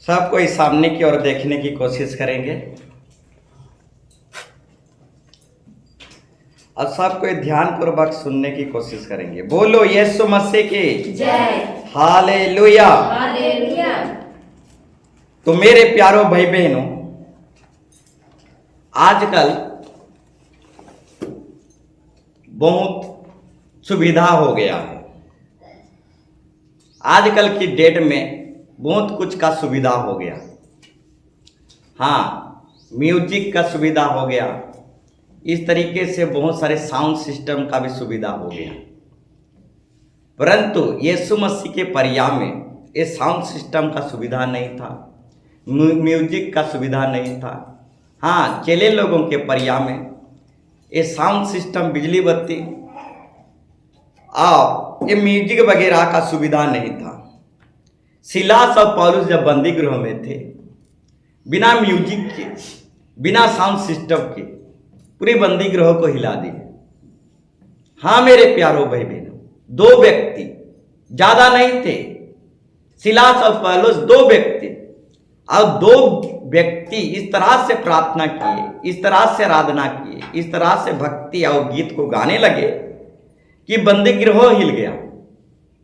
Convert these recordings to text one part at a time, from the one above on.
सब कोई सामने की ओर देखने की कोशिश करेंगे और सब कोई ध्यान पूर्वक सुनने की कोशिश करेंगे। बोलो यीशु मसीह की जय। हालेलुया। हालेलुया। तो मेरे प्यारो भाई बहनों, आजकल बहुत सुविधा हो गया है। आजकल की डेट में बहुत कुछ का सुविधा हो गया। हाँ, म्यूजिक का सुविधा हो गया, इस तरीके से बहुत सारे साउंड सिस्टम का भी सुविधा हो गया। परंतु यीशु मसीह के परियां में ये साउंड सिस्टम का सुविधा नहीं था, म्यूजिक का सुविधा नहीं था। हाँ, चेले लोगों के परियां में ये साउंड सिस्टम, बिजली बत्ती और ये म्यूजिक वगैरह का सुविधा नहीं था। सिलास और पौलुस जब बंदी गृह में थे, बिना म्यूजिक के, बिना साउंड सिस्टम के पूरी बंदी गृह को हिला दिए। हाँ मेरे प्यारो भाई बहनों, दो व्यक्ति, ज्यादा नहीं थे, सिलास और पौलुस दो व्यक्ति, और दो व्यक्ति इस तरह से प्रार्थना किए, इस तरह से आराधना किए, इस तरह से भक्ति और गीत को गाने लगे कि बंदी गृह हिल गया।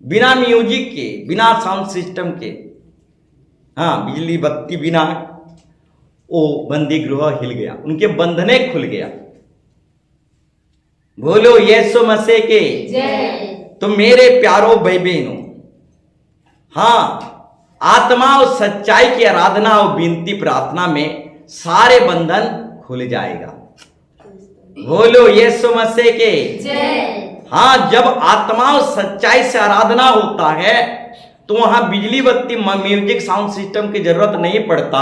बिना म्यूजिक के, बिना साउंड सिस्टम के, हाँ बिजली बत्ती बिना, वो बंदी गृह हिल गया, उनके बंधने खुल गया। बोलो यीशु मसीह के जय। तो मेरे प्यारो भाई बहनों, हाँ आत्मा और सच्चाई की आराधना और विनती प्रार्थना में सारे बंधन खुल जाएगा। बोलो यीशु मसीह के जय। हाँ, जब आत्मा और सच्चाई से आराधना होता है तो वहां बिजली बत्ती, म्यूजिक, साउंड सिस्टम की जरूरत नहीं पड़ता।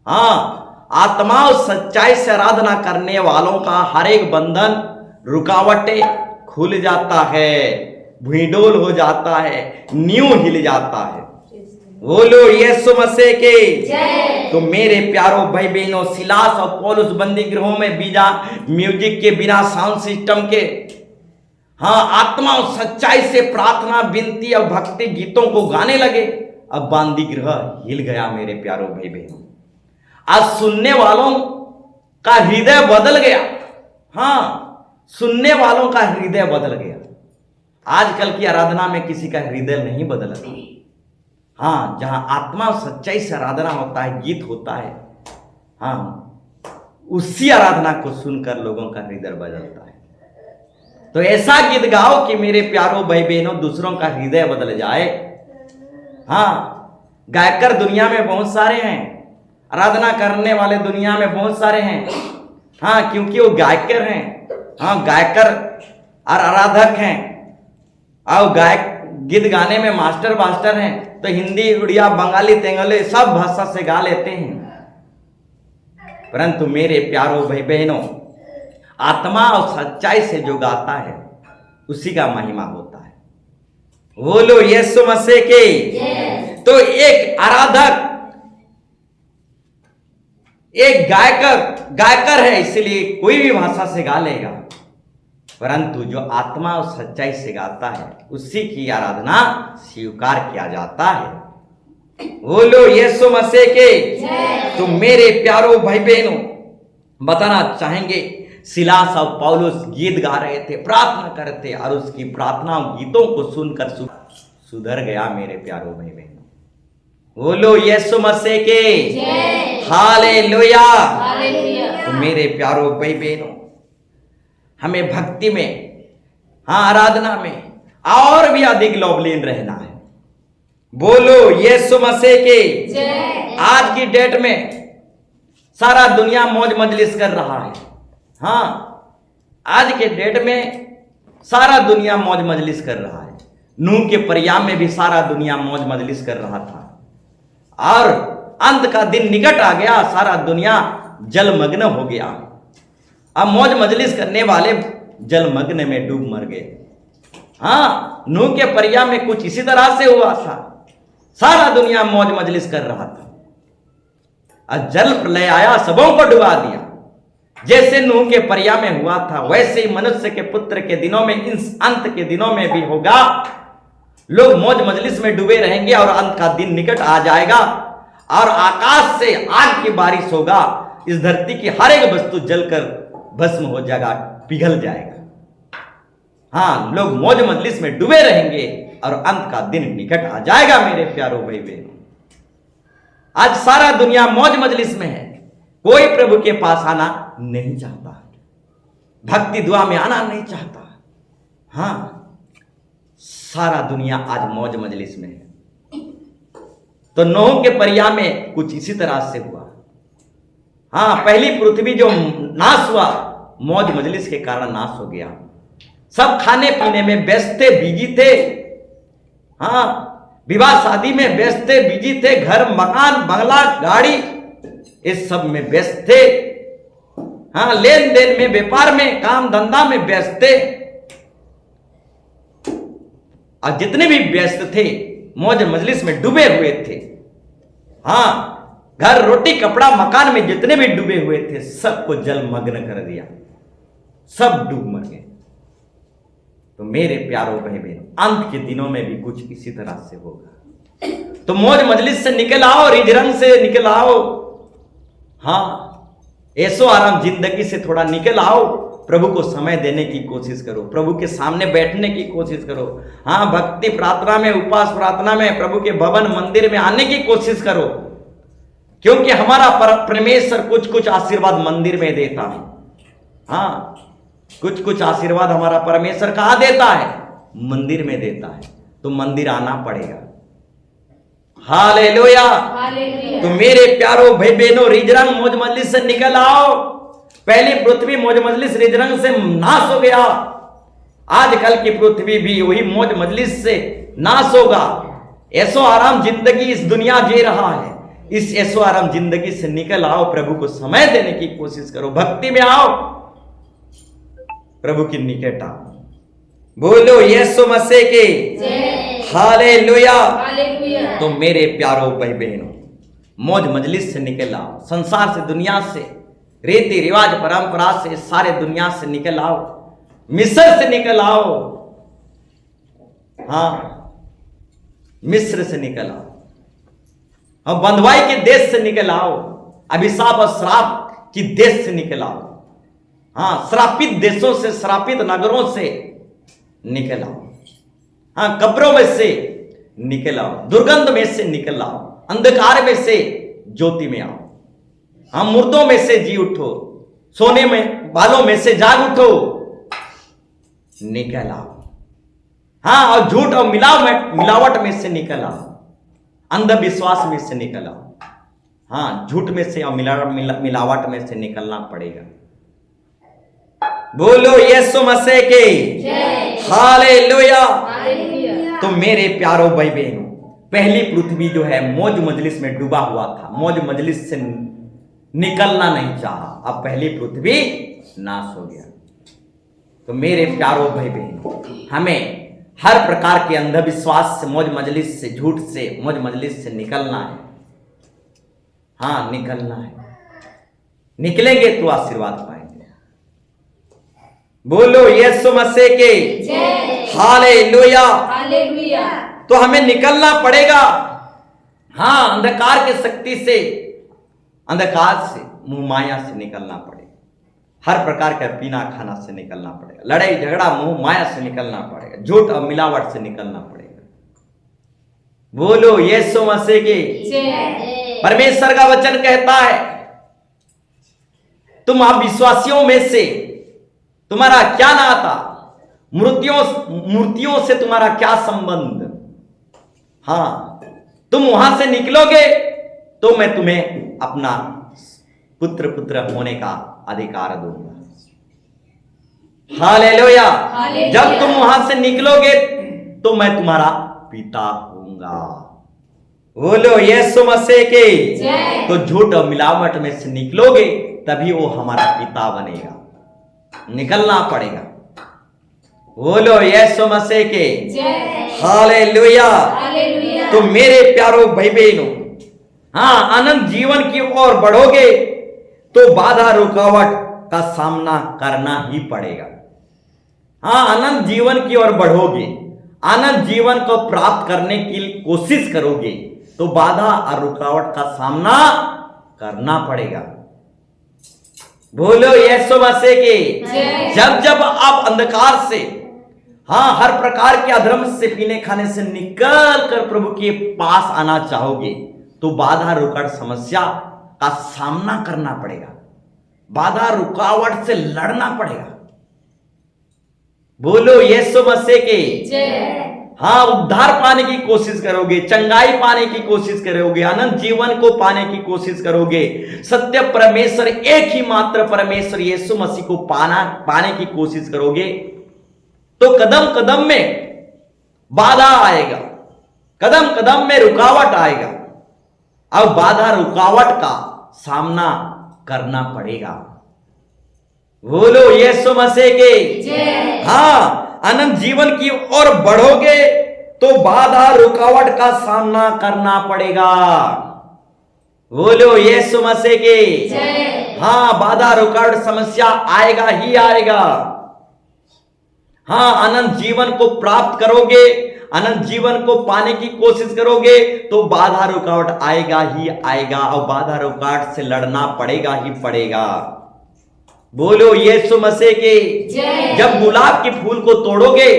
हाँ, आत्मा और सच्चाई से आराधना करने वालों का हर एक बंधन, रुकावटें खुल जाता है, भूडोल हो जाता है, न्यू हिल जाता है। बोलो यीशु मसीह के जय। तो मेरे प्यारो भाई बहनों, सिलास और पौलुस बंदी गृहों में बिना म्यूजिक के, बिना साउंड सिस्टम के, हाँ आत्मा और सच्चाई से प्रार्थना, विनती और भक्ति गीतों को गाने लगे। अब बंदी गृह हिल गया मेरे प्यारो भाई बहनों। आज सुनने वालों का हृदय बदल गया। हाँ, सुनने वालों का हृदय बदल गया। आजकल की आराधना में किसी का हृदय नहीं बदलता। हाँ, जहां आत्मा और सच्चाई से आराधना होता है, गीत होता है, हाँ उसी आराधना को सुनकर लोगों का हृदय बदलता है। तो ऐसा गीत गाओ कि मेरे प्यारो भाई बहनों, दूसरों का हृदय बदल जाए। हाँ, गायकर दुनिया में बहुत सारे हैं, आराधना करने वाले दुनिया में बहुत सारे हैं। हाँ, क्योंकि वो गायकर हैं। हाँ, गायकर और आराधक हैं, और गायक गीत गाने में मास्टर हैं। तो हिंदी, उड़िया, बंगाली, तेंगले सब भाषा से गा लेते हैं। परंतु मेरे प्यारो भाई बहनों, आत्मा और सच्चाई से जो गाता है उसी का महिमा होता है। बोलो यीशु मसीह के। तो एक आराधक, एक गायकर है, इसलिए कोई भी भाषा से गा लेगा। परंतु जो आत्मा और सच्चाई से गाता है उसी की आराधना स्वीकार किया जाता है। बोलो यीशु मसीह के। तो मेरे प्यारो भाई बहनों, बताना चाहेंगे, सिलास और पौलुस गीत गा रहे थे, प्रार्थना करते, और उसकी प्रार्थना गीतों को सुनकर सुधर गया मेरे प्यारो भाई बहनों। बोलो यीशु मसीह के हालेलुया। हालेलुया। तो मेरे प्यारो भाई बहनों, हमें भक्ति में, हाँ आराधना में और भी अधिक लवलीन रहना है। बोलो यीशु मसीह के जय। आज की डेट में सारा दुनिया मौज मजलिस कर रहा है। हाँ, आज के डेट में सारा दुनिया मौज मजलिस कर रहा है। नूह के परियाम में भी सारा दुनिया मौज मजलिस कर रहा था, और अंत का दिन निकट आ गया, सारा दुनिया जलमग्न हो गया। अब मौज मजलिस करने वाले जलमग्न में डूब मर गए। हाँ, नूह के परियाम में कुछ इसी तरह से हुआ था, सारा दुनिया मौज मजलिस कर रहा था, और जल प्रलय आया, सबों को डुबा दिया। जैसे नूह के परियां में हुआ था, वैसे ही मनुष्य के पुत्र के दिनों में, इस अंत के दिनों में भी होगा। लोग मौज मजलिस में डूबे रहेंगे और अंत का दिन निकट आ जाएगा। और आकाश से आग की बारिश होगा। इस धरती की हर एक वस्तु जलकर भस्म हो जाएगा, पिघल जाएगा। हाँ, लोग मौज मजलिस में डूबे रहेंगे और अंत का दिन निकट आ जाएगा मेरे प्यारों भाई बहनों। आज सारा दुनिया मौज मजलिस में है, कोई प्रभु के पास आना नहीं चाहता, भक्ति दुआ में आना नहीं चाहता। हाँ, सारा दुनिया आज मौज मजलिस में है। तो नूह के परिया में कुछ इसी तरह से हुआ। हाँ, पहली पृथ्वी जो नाश हुआ, मौज मजलिस के कारण नाश हो गया। सब खाने पीने में व्यस्त थे, बिजी थे। हाँ, विवाह शादी में व्यस्त थे, बिजी थे। घर मकान बंगला गाड़ी इस सब में व्यस्त थे। हाँ, लेन देन में, व्यापार में, काम धंधा में व्यस्त थे। और जितने भी व्यस्त थे मौज मजलिस में डूबे हुए थे। हाँ, घर रोटी कपड़ा मकान में जितने भी डूबे हुए थे सबको जलमग्न कर दिया, सब डूब मर गए। तो मेरे प्यारों भाई बहनों, अंत के दिनों में भी कुछ इसी तरह से होगा। तो मौज मजलिस से निकल आओ, रिज रंग से निकल आओ। हाँ, ऐसो आराम जिंदगी से थोड़ा निकल आओ। प्रभु को समय देने की कोशिश करो, प्रभु के सामने बैठने की कोशिश करो। हाँ, भक्ति प्रार्थना में, उपास प्रार्थना में, प्रभु के भवन मंदिर में आने की कोशिश करो, क्योंकि हमारा परमेश्वर कुछ कुछ आशीर्वाद मंदिर में देता है। हाँ, कुछ कुछ आशीर्वाद हमारा परमेश्वर कहाँ देता है? मंदिर में देता है। तो मंदिर आना पड़ेगा। हालेलुया। तो मेरे प्यारों भाई बहनों, रिजरंग मौज मजलिस से निकल आओ। पहली पृथ्वी मौज मजलिस रिजरंग से नाश हो गया। आजकल की पृथ्वी भी वही मौज मजलिस से नाश होगा। ऐसो आराम जिंदगी इस दुनिया जी रहा है, इस ऐसो आराम जिंदगी से निकल आओ। प्रभु को समय देने की कोशिश करो, भक्ति में आओ, प्रभु की निकट आओ। बोलो यीशु मसीह की हालेलुया। तो मेरे प्यारों भाई बहनों, मौज मजलिस से निकल आओ, संसार से, दुनिया से, रीति रिवाज परंपरा से, सारे दुनिया से निकल आओ, मिस्र से निकल आओ। हाँ, मिस्र से निकल आओ, और बंधुआई के देश से निकल आओ, अभिशाप और श्राप की देश से निकल आओ। हाँ, श्रापित देशों से, श्रापित नगरों से निकल आओ। हाँ, कब्रों में से निकल आओ, दुर्गंध में से निकल आओ, अंधकार में से ज्योति में आओ। हाँ, मुर्दों में से जी उठो, सोने में बालों में से जाग उठो, निकल आओ। हाँ, और झूठ और मिलावट में से निकल आओ, अंधविश्वास में से निकल आओ। हाँ, झूठ में से और मिलावट में से निकलना पड़ेगा। बोलो यीशु मसीह की हालेलुया। तो मेरे प्यारों भाई बहनों, पहली पृथ्वी जो है मौज मजलिस में डूबा हुआ था, मौज मजलिस से निकलना नहीं चाहा, अब पहली पृथ्वी नाश हो गया। तो मेरे प्यारों भाई बहनों, हमें हर प्रकार के अंधविश्वास से, मौज मजलिस से, झूठ से, मौज मजलिस से निकलना है। हाँ, निकलना है। निकलेंगे तो आशीर्वाद पाएंगे। बोलो यीशु मसीह के हालेलुया। तो हमें निकलना पड़ेगा। हाँ, अंधकार की शक्ति से, अंधकार से, मुंह माया से निकलना पड़ेगा। हर प्रकार का पीना खाना से निकलना पड़ेगा, लड़ाई झगड़ा मुंह माया से निकलना पड़ेगा, झूठ और मिलावट से निकलना पड़ेगा। बोलो यीशु मसीह की। परमेश्वर का वचन कहता है, तुम अविश्वासियों में से तुम्हारा क्या नाता, मूर्तियों से तुम्हारा क्या संबंध। हाँ, तुम वहां से निकलोगे तो मैं तुम्हें अपना पुत्र होने का अधिकार दूंगा। हालेलुया। जब तुम वहां से निकलोगे तो मैं तुम्हारा पिता होऊंगा। बोलो यीशु मसीह के। तो झूठ और मिलावट में से निकलोगे तभी वो हमारा पिता बनेगा। निकलना पड़ेगा। बोलो यीशु मसीह के हालेलुया। तो मेरे प्यारों भाई बहनों, हाँ, अनंत जीवन की ओर बढ़ोगे तो बाधा रुकावट का सामना करना ही पड़ेगा। हाँ, अनंत जीवन की ओर बढ़ोगे, अनंत जीवन को प्राप्त करने की कोशिश करोगे तो बाधा और रुकावट का सामना करना पड़ेगा। बोलो यीशु मसीह की। जब जब आप अंधकार से, हाँ, हर प्रकार के अधर्म से, पीने खाने से निकल कर प्रभु के पास आना चाहोगे तो बाधा रुकावट समस्या का सामना करना पड़ेगा, बाधा रुकावट से लड़ना पड़ेगा। बोलो यीशु मसीह की। हाँ, उद्धार पाने की कोशिश करोगे, चंगाई पाने की कोशिश करोगे, अनंत जीवन को पाने की कोशिश करोगे, सत्य परमेश्वर, एक ही मात्र परमेश्वर यीशु मसीह को पाने की कोशिश करोगे तो कदम कदम में बाधा आएगा, कदम कदम में रुकावट आएगा। अब बाधा रुकावट का सामना करना पड़ेगा। बोलो यीशु मसीह के। हाँ, अनंत जीवन की ओर बढ़ोगे तो बाधा रुकावट का सामना करना पड़ेगा। बोलो यीशु मसीह के। हाँ, बाधा रुकावट समस्या आएगा ही आएगा। हाँ, अनंत जीवन को प्राप्त करोगे, अनंत जीवन को पाने की कोशिश करोगे तो बाधा रुकावट आएगा ही आएगा और बाधा रुकावट से लड़ना पड़ेगा ही पड़ेगा। बोलो यीशु मसीह के। जब गुलाब के फूल को तोड़ोगे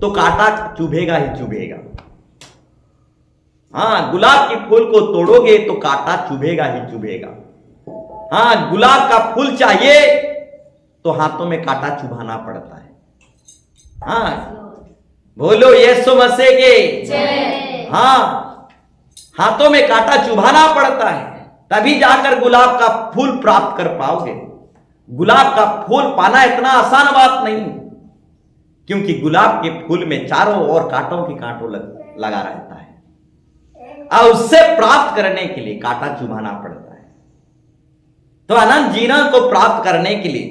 तो कांटा चुभेगा ही चुभेगा। हाँ, गुलाब के फूल को तोड़ोगे तो कांटा चुभेगा ही चुभेगा। हाँ, गुलाब का फूल चाहिए तो हाथों में कांटा चुभाना पड़ता है। हाँ, बोलो यीशु मसीह के। हाँ, हाथों में कांटा चुभाना पड़ता है, तभी जाकर गुलाब का फूल प्राप्त कर पाओगे। गुलाब का फूल पाना इतना आसान बात नहीं, क्योंकि गुलाब के फूल में चारों ओर कांटों की कांटों लगा रहता है और उससे प्राप्त करने के लिए कांटा चुभाना पड़ता है। तो अनंत जीवन को प्राप्त करने के लिए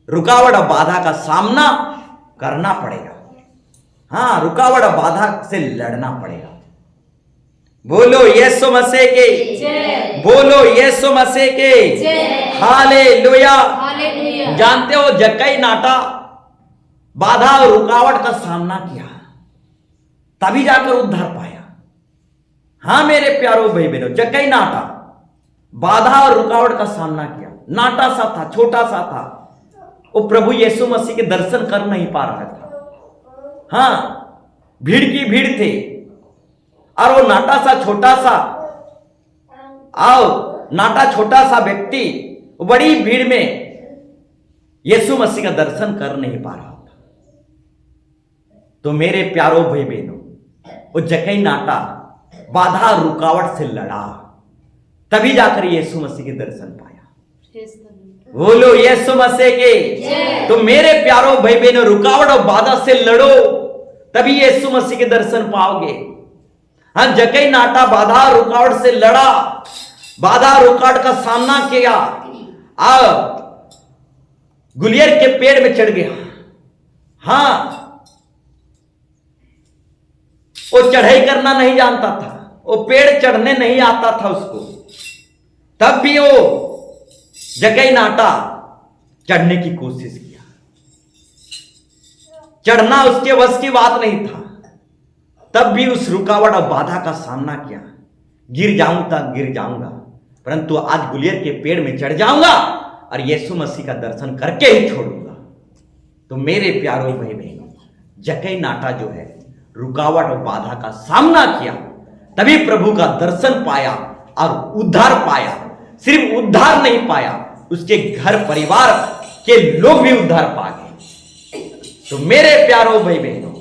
रुकावट और बाधा का सामना करना पड़ेगा। हाँ, रुकावट और बाधा से लड़ना पड़ेगा। बोलो यीशु मसीह के। बोलो यीशु मसीह के। हालेलुया। जानते हो, जक्कई नाटा बाधा और रुकावट का सामना किया, तभी जाकर उद्धार पाया। हाँ मेरे प्यारो भाई बहनों, जक्कई नाटा बाधा और रुकावट का सामना किया। नाटा सा था, छोटा सा था, वो प्रभु यीशु मसीह के दर्शन कर नहीं पा रहा था। हाँ, भीड़ की भीड़ थे और वो नाटा सा छोटा सा, आओ नाटा छोटा सा व्यक्ति बड़ी भीड़ में यीशु मसीह का दर्शन कर नहीं पा रहा था। तो मेरे प्यारो भाई बहनों, वो जक्कई नाटा बाधा रुकावट से लड़ा, तभी जाकर यीशु मसीह के दर्शन पाया। बोलो यीशु मसीह के। तो मेरे प्यारो भाई बहनों, रुकावट और बाधा से लड़ो, तभी यीशु मसीह के दर्शन पाओगे। हाँ, जक्कई नाटा बाधा रुकावट से लड़ा, बाधा रुकावट का सामना किया, गुलियर के पेड़ में चढ़ गया। हाँ, वो चढ़ाई करना नहीं जानता था, वो पेड़ चढ़ने नहीं आता था उसको, तब भी वो जक्कई नाटा चढ़ने की कोशिश किया। चढ़ना उसके बस की बात नहीं था, तब भी उस रुकावट और बाधा का सामना किया। गिर जाऊंगा, परंतु आज गुलियर के पेड़ में चढ़ जाऊंगा और यीशु मसीह का दर्शन करके ही छोड़ूंगा। तो मेरे प्यारो भाई बहनों, जक्कई नाटा जो है रुकावट और बाधा का सामना किया, तभी प्रभु का दर्शन पाया और उद्धार पाया। सिर्फ उद्धार नहीं पाया, उसके घर परिवार के लोग भी उद्धार पा गए। तो मेरे प्यारो भाई बहनों,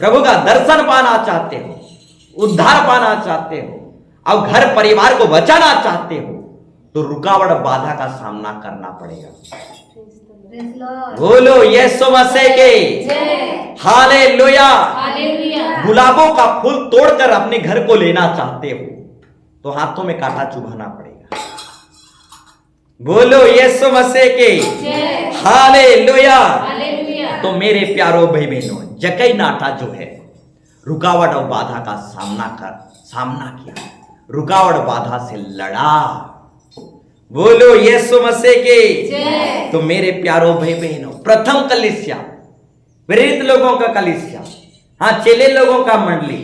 प्रभु का दर्शन पाना चाहते हो, उद्धार पाना चाहते हो और घर परिवार को बचाना चाहते हो, तो रुकावट और बाधा का सामना करना पड़ेगा। बोलो यीशु मसीह के। हालेलुया। गुलाबों का फूल तोड़कर अपने घर को लेना चाहते हो तो हाथों में कांटा चुभाना पड़ेगा। बोलो यीशु मसीह के। हालेलुया। तो मेरे प्यारो भाई बहनों, जक्कई नाटा जो है रुकावट और बाधा का सामना किया, रुकावट बाधा से लड़ा। बोलो यीशु मसीह के। तो मेरे प्यारो भाई बहनों, प्रथम कलीसिया, प्रेरित लोगों का कलीसिया, हाँ चेले लोगों का मंडली,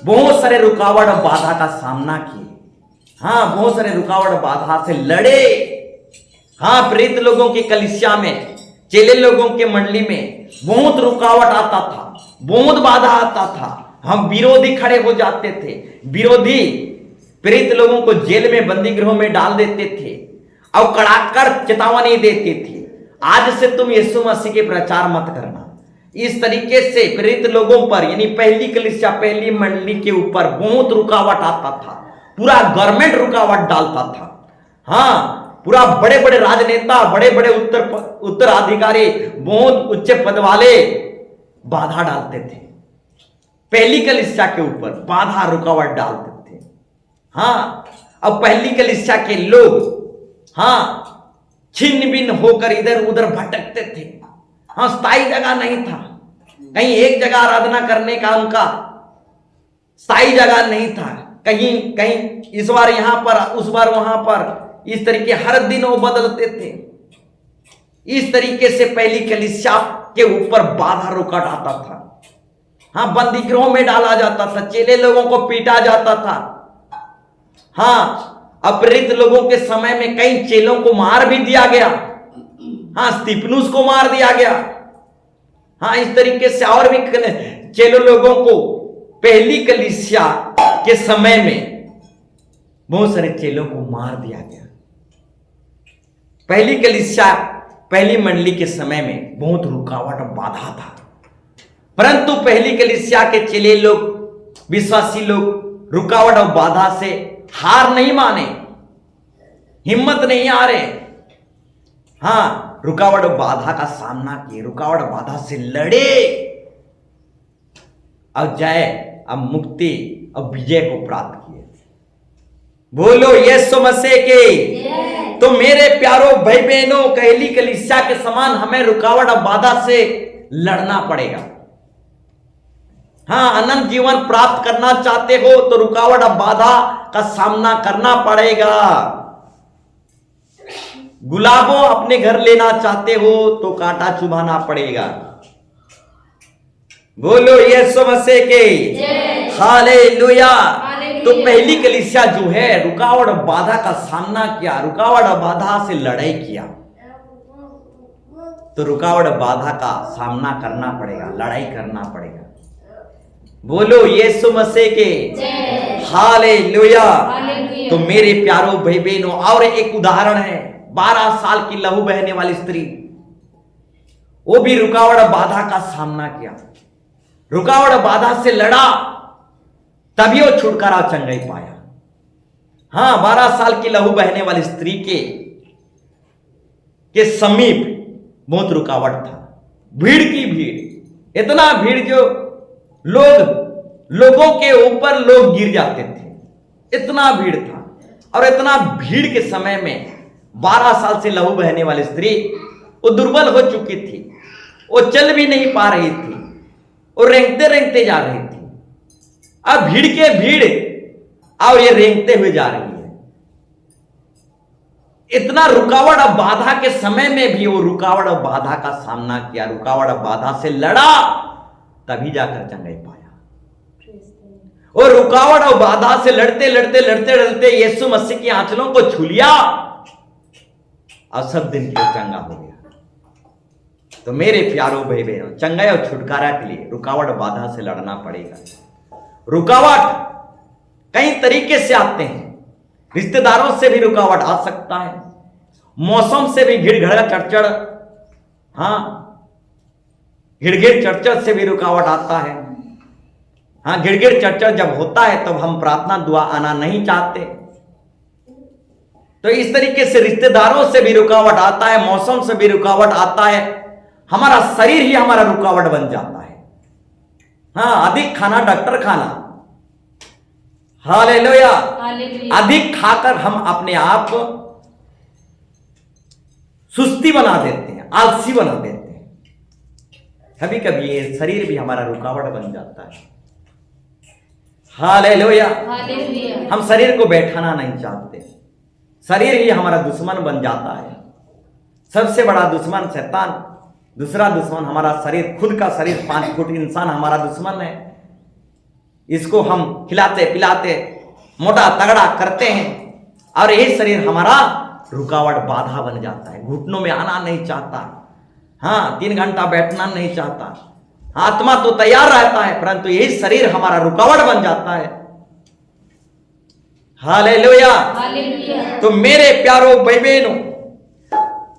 बहुत सारे रुकावट और बाधा का सामना किए। हाँ, बहुत सारे रुकावट बाधा से लड़े। हाँ, प्रेरित लोगों की कलीसिया में, चेले लोगों के मंडली में बहुत रुकावट आता था, बहुत बाधा आता था। हम विरोधी खड़े हो जाते थे, विरोधी प्रेरित लोगों को जेल में, बंदी गृहों में डाल देते थे और कड़ाकर चेतावनी देते थे, आज से तुम यीशु मसीह के प्रचार मत करना। इस तरीके से प्रेरित लोगों पर, यानी पहली कलीसिया, पहली मंडली के ऊपर बहुत रुकावट आता था। पूरा गवर्नमेंट रुकावट डालता था। हाँ, पूरा बड़े बड़े राजनेता, बड़े बड़े उत्तराधिकारी, बहुत उच्च पद वाले बाधा डालते थे। पहली कलीसिया के ऊपर बाधा रुकावट डालते थे। हाँ, अब पहली कलीसिया के लोग, हाँ, छिन्न भिन्न होकर इधर उधर भटकते थे। हाँ, स्थायी जगह नहीं था, कहीं एक जगह आराधना करने का उनका स्थायी जगह नहीं था। कहीं कहीं इस बार यहां पर, उस बार वहां पर, इस तरीके हर दिन वो बदलते थे। इस तरीके से पहली कलीसिया के ऊपर बाधा रुकावट आता था। हाँ, बंदी गृहों में डाला जाता था, चेले लोगों को पीटा जाता था। हाँ, अपहृत लोगों के समय में कई चेलों को मार भी दिया गया। हाँ, स्तिफनुस को मार दिया गया। हाँ, इस तरीके से और भी चेलों लोगों को पहली कलीसिया के समय में बहुत सारे चेलों को मार दिया गया। पहली कलीसिया, पहली मंडली के समय में बहुत रुकावट और बाधा था, परंतु पहली कलीसिया के चेले लोग, विश्वासी लोग रुकावट और बाधा से हार नहीं माने, हिम्मत नहीं आ रहे। हाँ, रुकावट और बाधा का सामना किए, रुकावट और बाधा से लड़े और जय, अब मुक्ति और विजय को प्राप्त किए। बोलो यीशु मसीह के। तो मेरे प्यारो भाई बहनों, पहली कलीसिया के समान हमें रुकावट और बाधा से लड़ना पड़ेगा। हाँ, अनंत जीवन प्राप्त करना चाहते हो तो रुकावट और बाधा का सामना करना पड़ेगा। गुलाबों अपने घर लेना चाहते हो तो कांटा चुभाना पड़ेगा। बोलो यीशु मसीह के। हालेलुया। तो पहली कलीसिया जो है रुकावट और बाधा का सामना किया, रुकावट और बाधा से लड़ाई किया। तो रुकावट और बाधा का सामना करना पड़ेगा, लड़ाई करना पड़ेगा। बोलो यीशु मसीह के। हालेलुया। तो मेरे प्यारो भाई बहनों, और एक उदाहरण है, 12 साल की लहू बहने वाली स्त्री, वो भी रुकावट और बाधा का सामना किया, रुकावट और बाधा से लड़ा, तभी वो छुटकारा चंगाई पाया। हाँ, 12 साल की लहू बहने वाली स्त्री के समीप बहुत रुकावट था, भीड़ की भीड़, इतना भीड़ जो लोगों के ऊपर लोग गिर जाते थे, इतना भीड़ था। और इतना भीड़ के समय में 12 साल से लहू बहने वाली स्त्री, वो दुर्बल हो चुकी थी, वो चल भी नहीं पा रही थी, वो रेंगते रेंगते जा रही थी। अब भीड़ के भीड़ और ये रेंगते हुए जा रही है। इतना रुकावट और बाधा के समय में भी वो रुकावट और बाधा का सामना किया, रुकावट और बाधा से लड़ा, तभी जाकर चंगाई पाया। और रुकावट और बाधा से लड़ते लड़ते लड़ते लड़ते यीशु मसीह की आंचलों को छू लिया और सब दिन के लिए चंगा हो गया। तो मेरे प्यारो भाई बहनों, चंगाई और छुटकारा के लिए रुकावट और बाधा से लड़ना पड़ेगा। रुकावट कई तरीके से आते हैं, रिश्तेदारों से भी रुकावट आ सकता है, मौसम से भी घिड़घिड़ा चढ़चढ़, हाँ, घिड़घिड़ चढ़चढ़ से भी रुकावट आता है। हाँ, घिड़घिड़ चढ़चढ़ जब होता है तब हम प्रार्थना दुआ आना नहीं चाहते। तो इस तरीके से रिश्तेदारों से भी रुकावट आता है, मौसम से भी रुकावट आता है, हमारा शरीर ही हमारा रुकावट बन जाता है। हाँ, अधिक खाना डॉक्टर खाना, हालेलुया, अधिक खाकर हम अपने आप सुस्ती बना देते हैं, आलसी बना देते हैं। कभी कभी ये शरीर भी हमारा रुकावट बन जाता है। हालेलुया। हम शरीर को बैठाना नहीं चाहते, शरीर ही हमारा दुश्मन बन जाता है। सबसे बड़ा दुश्मन शैतान, दूसरा दुश्मन हमारा शरीर, खुद का शरीर, 5 फुट इंसान हमारा दुश्मन है। इसको हम खिलाते पिलाते मोटा तगड़ा करते हैं और यही शरीर हमारा रुकावट बाधा बन जाता है, घुटनों में आना नहीं चाहता, हाँ 3 घंटा बैठना नहीं चाहता, आत्मा तो तैयार रहता है परंतु यही शरीर हमारा रुकावट बन जाता है। हालेलुया। हालेलुया। तो मेरे प्यारो भाई बहनों,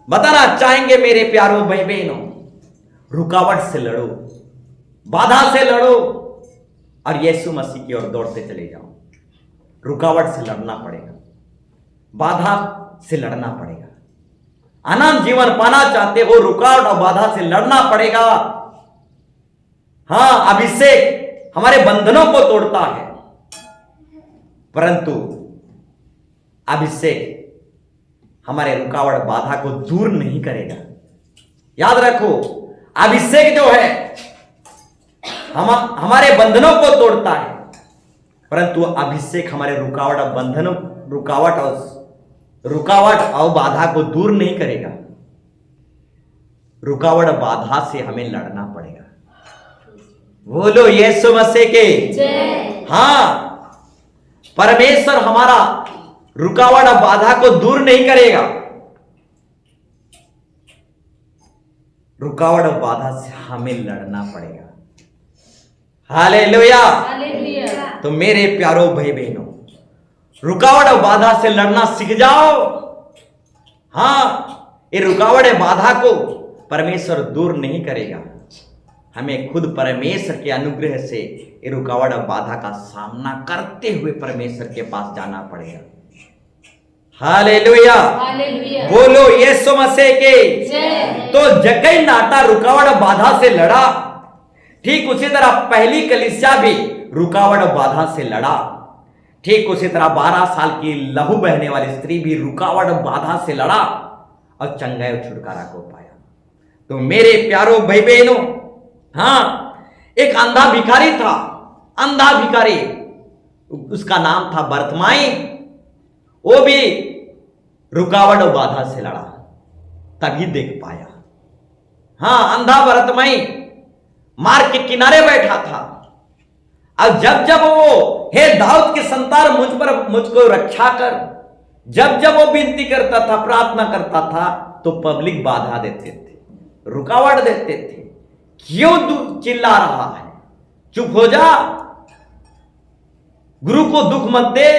बताना चाहेंगे मेरे प्यारो भाई बहनों, रुकावट से लड़ो, बाधा से लड़ो और यीशु मसीह की ओर दौड़ते चले जाओ। रुकावट से लड़ना पड़ेगा, बाधा से लड़ना पड़ेगा। अनंत जीवन पाना चाहते हो, रुकावट और बाधा से लड़ना पड़ेगा। हाँ, अभिषेक हमारे बंधनों को तोड़ता है परंतु अभिषेक हमारे रुकावट बाधा को दूर नहीं करेगा। याद रखो, अभिषेक जो है हमारे बंधनों को तोड़ता है परंतु अभिषेक हमारे रुकावट और बाधा को दूर नहीं करेगा। रुकावट बाधा से हमें लड़ना पड़ेगा। बोलो यीशु मसीह के जय। हाँ, परमेश्वर हमारा रुकावट और बाधा को दूर नहीं करेगा। रुकावट और बाधा से हमें लड़ना पड़ेगा। हालेलुया। हालेलुया। तो मेरे प्यारो भाई बहनों, रुकावट और बाधा से लड़ना सीख जाओ। हाँ, ये रुकावट और बाधा को परमेश्वर दूर नहीं करेगा। हमें खुद परमेश्वर के अनुग्रह से ये रुकावट और बाधा का सामना करते हुए परमेश्वर के पास जाना पड़ेगा। हालेलुया। हालेलुया। बोलो यीशु मसीह के जय। तो जक्कई नाटा रुकावट और बाधा से लड़ा, ठीक उसी तरह पहली कलीसिया भी रुकावट और बाधा से लड़ा। ठीक उसी तरह 12 साल की लहू बहने वाली स्त्री भी रुकावट और बाधा से लड़ा और चंगाई और छुटकारा को पाया। तो मेरे प्यारो भाई बहनों, हाँ, एक अंधा भिखारी था, अंधा भिखारी, उसका नाम था बरतमाई। वो भी रुकावट और बाधा से लड़ा, तभी देख पाया। हाँ, अंधा बरतमाई मार्ग के किनारे बैठा था और जब जब वो हे दाऊद के संतान मुझको रक्षा कर, जब जब वो विनती करता था, प्रार्थना करता था तो पब्लिक बाधा देते थे, रुकावट देते थे। क्यों चिल्ला रहा है, चुप हो जा, गुरु को दुख मत दे,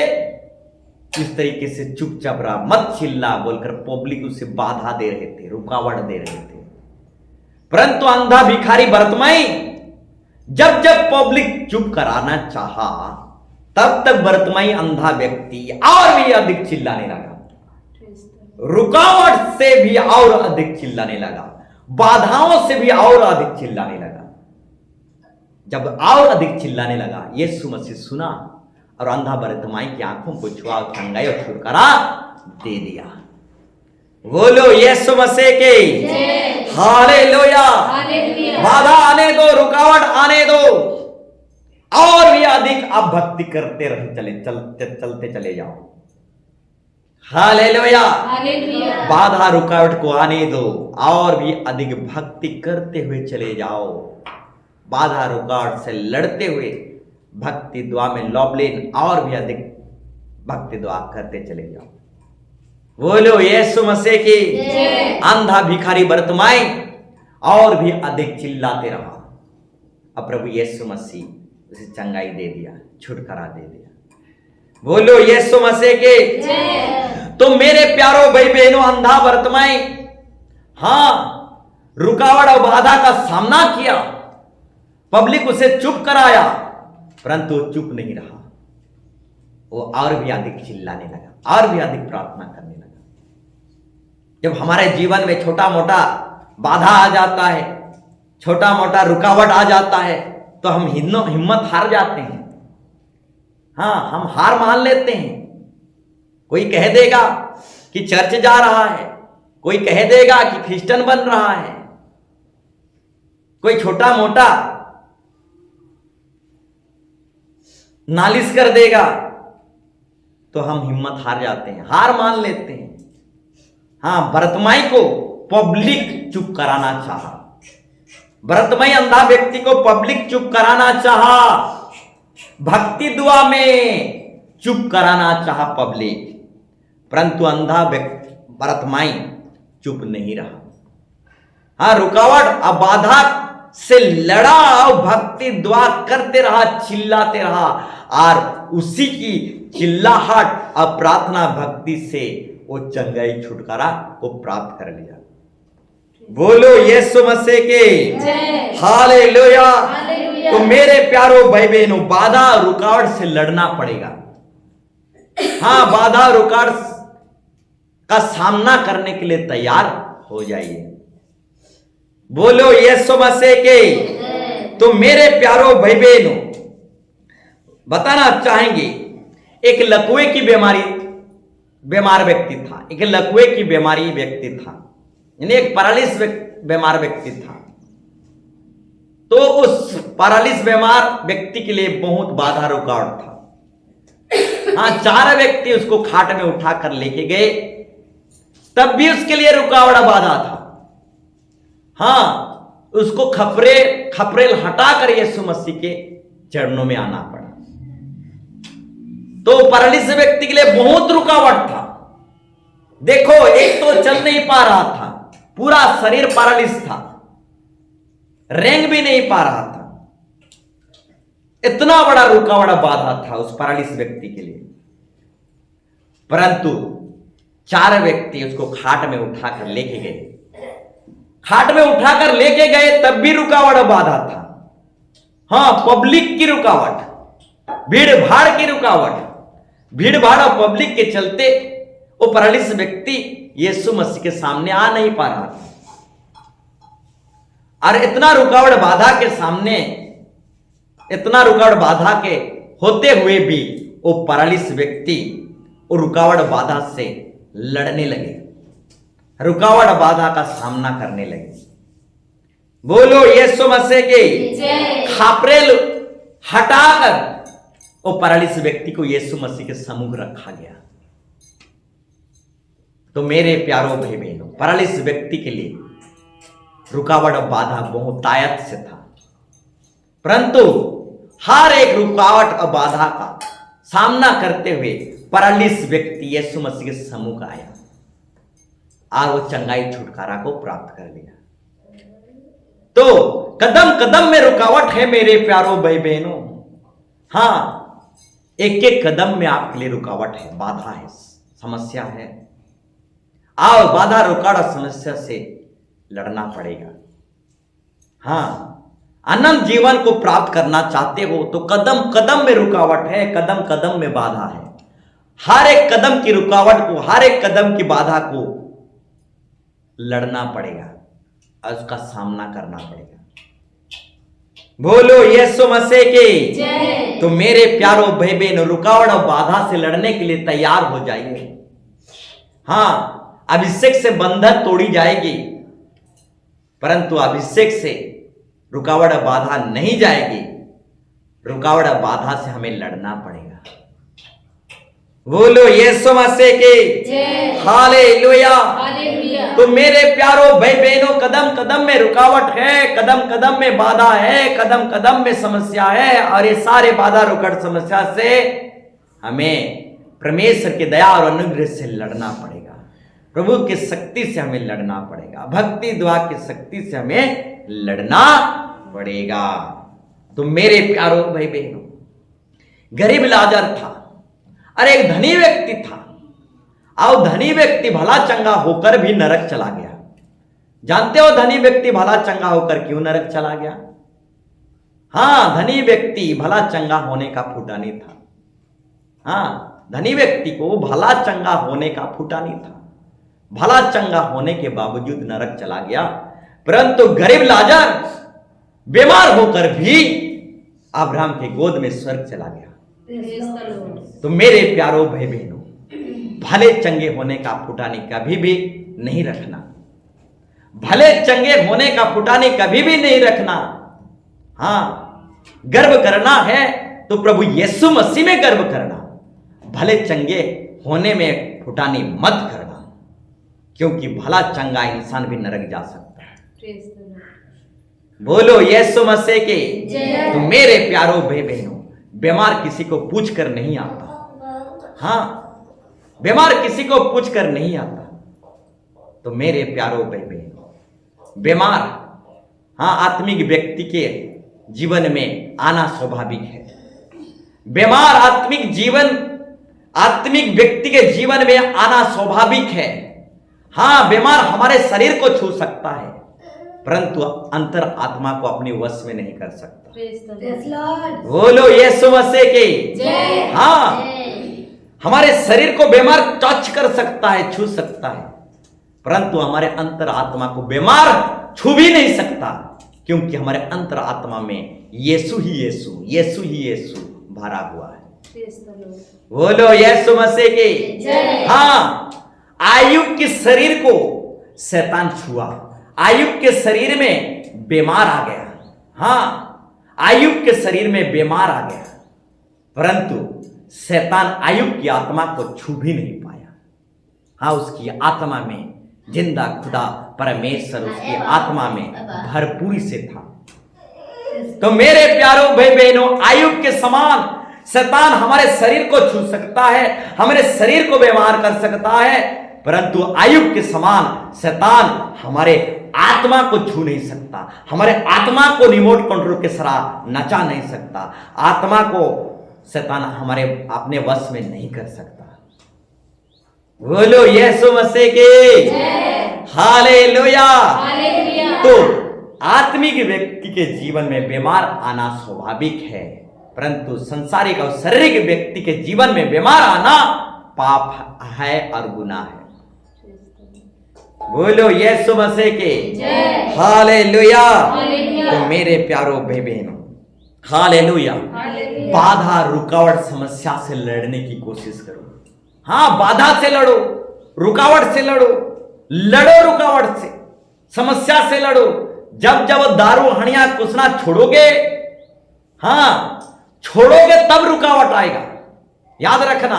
इस तरीके से चुपचाप रहा, मत चिल्ला बोलकर पब्लिक उसे बाधा दे रहे थे, रुकावट दे रहे थे। परंतु अंधा भिखारी बरतमाई जब जब पब्लिक चुप कराना चाहा तब तक बरतमाई अंधा व्यक्ति और भी अधिक चिल्लाने लगा, रुकावट से भी और अधिक चिल्लाने लगा, बाधाओं से भी और अधिक चिल्लाने लगा। जब और अधिक चिल्लाने लगा, यीशु मसीह सुना और अंधा बरतमाई की आंखों को छुआ, चंगाई और छुटकारा दे दिया। बोलो यीशु मसीह के हालेलुया। हालेलुया। बाधा आने दो, रुकावट आने दो, और भी अधिक आप भक्ति करते रहे, चलते चले जाओ। हालेलुया। हालेलुया। बाधा रुकावट को आने दो और भी अधिक भक्ति करते हुए चले जाओ। बाधा रुकावट से लड़ते हुए भक्ति दुआ में लॉबलेन और भी अधिक भक्ति दुआ करते चले जाओ। बोलो यीशु मसीह की जय। अंधा भिखारी बरतमाई और भी अधिक चिल्लाते रहा, अब प्रभु यीशु मसीह उसे चंगाई दे दिया, छुटकारा दे दिया। बोलो यीशु मसीह के जय। तो मेरे प्यारो भाई बहनों, अंधा बरतमाई हाँ रुकावट और बाधा का सामना किया, पब्लिक उसे चुप कराया, परंतु वो चुप नहीं रहा, वो और भी अधिक चिल्लाने लगा, और भी अधिक प्रार्थना करने लगा। जब हमारे जीवन में छोटा मोटा बाधा आ जाता है, छोटा मोटा रुकावट आ जाता है, तो हम हिम्मत हार जाते हैं। हाँ, हम हार मान लेते हैं। कोई कह देगा कि चर्च जा रहा है, कोई कह देगा कि क्रिश्चियन बन रहा है, कोई छोटा मोटा नालिश कर देगा, तो हम हिम्मत हार जाते हैं, हार मान लेते हैं। हाँ, बरतमाई को पब्लिक चुप कराना चाहा, बरतमाई अंधा व्यक्ति को पब्लिक चुप कराना चाहा, भक्ति दुआ में चुप कराना चाहा पब्लिक, परंतु अंधा भरतमाई चुप नहीं रहा। हाँ, रुकावट और बाधा से लड़ा और भक्ति दुआ करते रहा, चिल्लाते रहा, और उसी की चिल्लाहट और प्रार्थना भक्ति से वो चंगाई छुटकारा को प्राप्त कर लिया। बोलो यीशु मसीह के जय। हालेलुया। हालेलुया। तो मेरे प्यारो भाई बहनों, बाधा रुकावट से लड़ना पड़ेगा। हाँ, बाधा रुकावट का सामना करने के लिए तैयार हो जाइए। बोलो यीशु मसीह के। तो मेरे प्यारो भाई बहनों, बताना चाहेंगे, एक लकवे की बीमार व्यक्ति था। एक लकवे की बीमारी व्यक्ति था, यानी एक पैरालिस बीमार व्यक्ति था। तो उस पैरालिस बीमार व्यक्ति के लिए बहुत बाधा रुकावट था। हाँ, 4 व्यक्ति उसको खाट में उठाकर लेके गए, तब भी उसके लिए रुकावट बाधा था। हाँ, उसको खपरेल हटाकर यीशु मसीह के चरणों में आना पड़ा। तो पैरालिस व्यक्ति के लिए बहुत रुकावट था। देखो, एक तो चल नहीं पा रहा था, पूरा शरीर पैरालिस था, रेंग भी नहीं पा रहा था। इतना बड़ा रुकावट बाधा था उस पैरालिस व्यक्ति के लिए। परंतु 4 व्यक्ति उसको खाट में उठाकर लेके गए। खाट में उठाकर लेके गए, तब भी रुकावट बाधा था। हाँ, पब्लिक की रुकावट, भीड़ भाड़ की रुकावट, भीड़ भाड़ और पब्लिक के चलते वो पैरालिस व्यक्ति यीशु मसीह के सामने आ नहीं पा रहा था। और इतना रुकावट बाधा के सामने, इतना रुकावट बाधा के होते हुए भी वो पैरालिस व्यक्ति वो रुकावट बाधा से लड़ने लगे, रुकावट बाधा का सामना करने लगे। बोलो यीशु मसीह के जय। खापरेल हटाकर वो पैरालिस व्यक्ति को यीशु मसीह के सम्मुख रखा गया। तो मेरे प्यारो भाई बहनों, पैरालिस व्यक्ति के लिए रुकावट और बाधा बहुतायत से था, परंतु हर एक रुकावट और बाधा का सामना करते हुए पैरालिस व्यक्ति यीशु मसीह के सम्मुख आया और वो चंगाई छुटकारा को प्राप्त कर लिया। तो कदम कदम में रुकावट है मेरे प्यारो भाई बहनों। हाँ, एक एक कदम में आपके लिए रुकावट है, बाधा है, समस्या है। आओ, बाधा रुकावट समस्या से लड़ना पड़ेगा। हाँ, अनंत जीवन को प्राप्त करना चाहते हो तो कदम कदम में रुकावट है, कदम कदम में बाधा है। हर एक कदम की रुकावट को, हर एक कदम की बाधा को लड़ना पड़ेगा और उसका सामना करना पड़ेगा। बोलो यीशु मसीह के जय। तो मेरे प्यारो भाई बहन, रुकावट और बाधा से लड़ने के लिए तैयार हो जाइए। हाँ, अभिषेक से बंधन तोड़ी जाएगी, परंतु अभिषेक से रुकावट और बाधा नहीं जाएगी। रुकावट और बाधा से हमें लड़ना पड़ेगा। बोलो यीशु मसीह के जय। हालेलुया। हालेलुया। तो मेरे प्यारो भाई बहनों, कदम कदम में रुकावट है, कदम कदम में बाधा है, कदम कदम में समस्या है, और ये सारे बाधा रुकावट समस्या से हमें परमेश्वर की दया और अनुग्रह से लड़ना पड़ेगा। प्रभु की शक्ति से हमें लड़ना पड़ेगा, भक्ति दुआ की शक्ति से हमें लड़ना पड़ेगा। तो मेरे प्यारो भाई बहनों, गरीब लाजर था और एक धनी व्यक्ति था, और धनी व्यक्ति भला चंगा होकर भी नरक चला गया। जानते हो धनी व्यक्ति भला चंगा होकर क्यों नरक चला गया? हाँ, धनी व्यक्ति भला चंगा होने का फूटा नहीं था। हाँ, धनी व्यक्ति को भला चंगा होने का फूटा नहीं था, भला चंगा होने के बावजूद नरक चला गया। परंतु गरीब लाजर बीमार होकर भी अब्राहम के गोद में स्वर्ग चला गया। तो मेरे प्यारो भाई बहनों, भले चंगे होने का फुटानी कभी भी नहीं रखना, भले चंगे होने का फुटानी कभी भी नहीं रखना। हाँ, गर्व करना है तो प्रभु यीशु मसीह में गर्व करना, भले चंगे होने में फुटानी मत करना, क्योंकि भला चंगा इंसान भी नरक जा सकता है। बोलो यीशु मसीह के। तो मेरे प्यारो भाई बहनों, बीमार किसी को पूछ कर नहीं आता। हाँ, बीमार किसी को पूछ कर नहीं आता। तो मेरे प्यारो भाई बहनों, बीमार हाँ आत्मिक व्यक्ति के जीवन में आना स्वाभाविक है। बीमार आत्मिक व्यक्ति के जीवन में आना स्वाभाविक है। हाँ, बीमार हमारे शरीर को छू सकता है, परंतु अंतर आत्मा को अपने वश में नहीं कर सकता। बोलो यीशु मसीह की जय। हाँ, हमारे शरीर को बीमार टच कर सकता है, छू सकता है, परंतु हमारे अंतर आत्मा को बीमार छू भी नहीं सकता, क्योंकि हमारे अंतर आत्मा में यीशु ही यीशु भरा हुआ है। बोलो यीशु मसीह की जय। हाँ, आयुब के शरीर को शैतान छुआ, आयुब के शरीर में बीमार आ गया। हाँ, आयुब के शरीर में बीमार आ गया, परंतु शैतान आयुब की आत्मा को छू भी नहीं पाया। हाँ, उसकी आत्मा में जिंदा खुदा परमेश्वर उसकी आत्मा में भरपूरी से था। तो मेरे प्यारों भाई बहनों, आयुब के समान शैतान हमारे शरीर को छू सकता है, हमारे शरीर को बीमार कर सकता है, परंतु आयुब के समान शैतान हमारे आत्मा को छू नहीं सकता, हमारे आत्मा को रिमोट कंट्रोल के सरा नचा नहीं सकता, आत्मा को शैतान हमारे अपने वश में नहीं कर सकता। बोलो यीशु मसीह की हालेलुया। तो आत्मिक व्यक्ति के जीवन में बीमार आना स्वाभाविक है, परंतु संसारिक और शारीरिक व्यक्ति के जीवन में बीमार आना पाप है और गुनाह है। बोलो यीशु मसीह के हालेलुया। तो मेरे प्यारो भाई बहनों, हालेलुया, बाधा रुकावट समस्या से लड़ने की कोशिश करो। हाँ, बाधा से लड़ो, रुकावट से लड़ो रुकावट से, समस्या से लड़ो। जब दारू हणिया कुसना छोड़ोगे, हाँ छोड़ोगे, तब रुकावट आएगा। याद रखना,